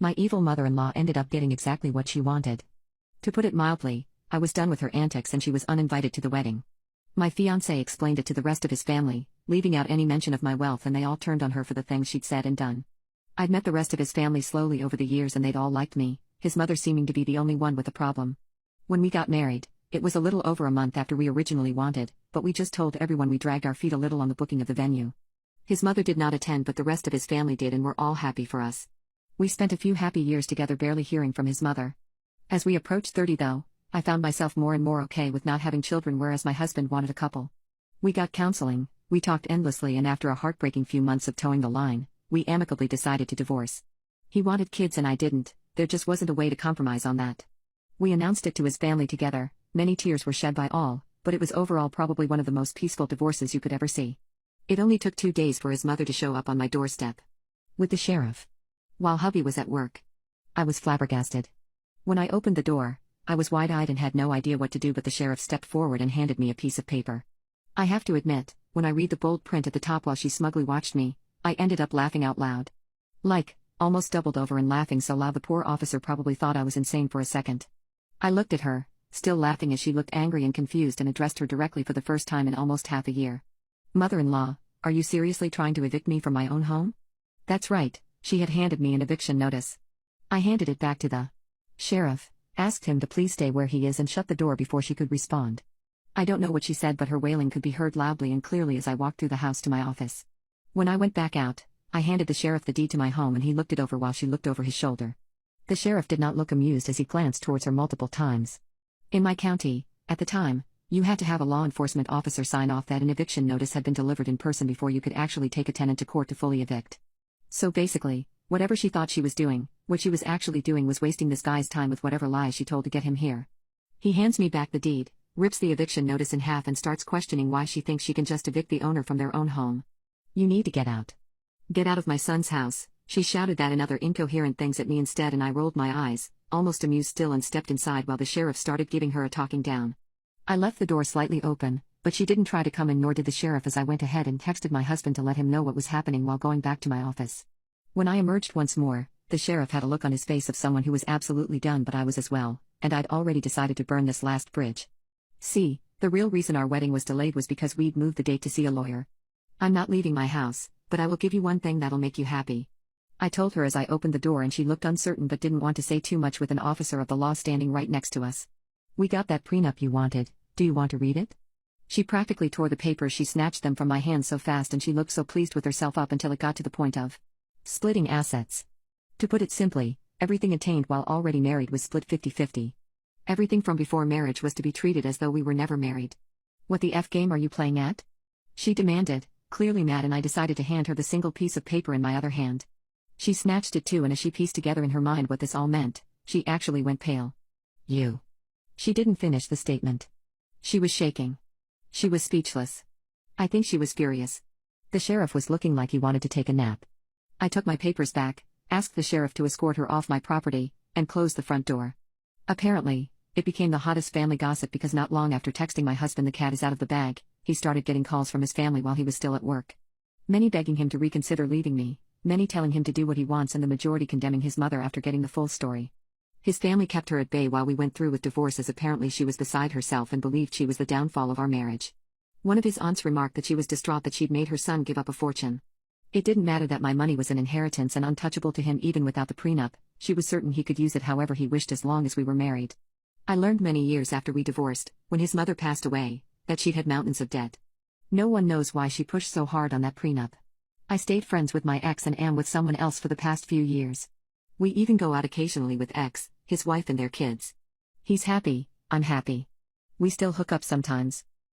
My evil mother-in-law ended up getting exactly what she wanted. To put it mildly, I was done with her antics and she was uninvited to the wedding. My fiancé explained it to the rest of his family, leaving out any mention of my wealth, and they all turned on her for the things she'd said and done. I'd met the rest of his family slowly over the years and they'd all liked me, his mother seeming to be the only one with a problem. When we got married, it was a little over a month after we originally wanted, but we just told everyone we dragged our feet a little on the booking of the venue. His mother did not attend, but the rest of his family did, and were all happy for us. We spent a few happy years together, barely hearing from his mother. As we approached 30 though, I found myself more and more okay with not having children, whereas my husband wanted a couple. We got counseling, we talked endlessly, and after a heartbreaking few months of towing the line, we amicably decided to divorce. He wanted kids and I didn't, there just wasn't a way to compromise on that. We announced it to his family together, many tears were shed by all, but it was overall probably one of the most peaceful divorces you could ever see. It only took 2 days for his mother to show up on my doorstep. With the sheriff. While hubby was at work. I was flabbergasted. When I opened the door, I was wide-eyed and had no idea what to do, but the sheriff stepped forward and handed me a piece of paper. I have to admit, when I read the bold print at the top while she smugly watched me, I ended up laughing out loud. Almost doubled over and laughing so loud the poor officer probably thought I was insane for a second. I looked at her, still laughing as she looked angry and confused, and addressed her directly for the first time in almost half a year. "Mother-in-law, are you seriously trying to evict me from my own home?" That's right, she had handed me an eviction notice. I handed it back to the sheriff, asked him to please stay where he is, and shut the door before she could respond. I don't know what she said, but her wailing could be heard loudly and clearly as I walked through the house to my office. When I went back out, I handed the sheriff the deed to my home, and he looked it over while she looked over his shoulder. The sheriff did not look amused as he glanced towards her multiple times. In my county, at the time, you had to have a law enforcement officer sign off that an eviction notice had been delivered in person before you could actually take a tenant to court to fully evict. So basically, whatever she thought she was doing, what she was actually doing was wasting this guy's time with whatever lies she told to get him here. He hands me back the deed, rips the eviction notice in half, and starts questioning why she thinks she can just evict the owner from their own home. "You need to get out. Get out of my son's house," she shouted that and other incoherent things at me instead, and I rolled my eyes, almost amused still, and stepped inside while the sheriff started giving her a talking down. I left the door slightly open, but she didn't try to come in, nor did the sheriff, as I went ahead and texted my husband to let him know what was happening while going back to my office. When I emerged once more, the sheriff had a look on his face of someone who was absolutely done, but I was as well, and I'd already decided to burn this last bridge. See, the real reason our wedding was delayed was because we'd moved the date to see a lawyer. "I'm not leaving my house, but I will give you one thing that'll make you happy," I told her as I opened the door, and she looked uncertain but didn't want to say too much with an officer of the law standing right next to us. "We got that prenup you wanted, do you want to read it?" She practically tore the papers. She snatched them from my hands so fast, and she looked so pleased with herself up until it got to the point of splitting assets. To put it simply, everything attained while already married was split 50-50. Everything from before marriage was to be treated as though we were never married. "What the F game are you playing at?" she demanded, clearly mad, and I decided to hand her the single piece of paper in my other hand. She snatched it too, and as she pieced together in her mind what this all meant, she actually went pale. "You." She didn't finish the statement. She was shaking. She was speechless. I think she was furious. The sheriff was looking like he wanted to take a nap. I took my papers back, asked the sheriff to escort her off my property, and closed the front door. Apparently, it became the hottest family gossip because not long after texting my husband the cat is out of the bag, he started getting calls from his family while he was still at work. Many begging him to reconsider leaving me, many telling him to do what he wants, and the majority condemning his mother after getting the full story. His family kept her at bay while we went through with divorce, as apparently she was beside herself and believed she was the downfall of our marriage. One of his aunts remarked that she was distraught that she'd made her son give up a fortune. It didn't matter that my money was an inheritance and untouchable to him even without the prenup. She was certain he could use it however he wished as long as we were married. I learned many years after we divorced, when his mother passed away, that she'd had mountains of debt. No one knows why she pushed so hard on that prenup. I stayed friends with my ex and am with someone else for the past few years. We even go out occasionally with ex, his wife and their kids. He's happy, I'm happy. We still hook up sometimes.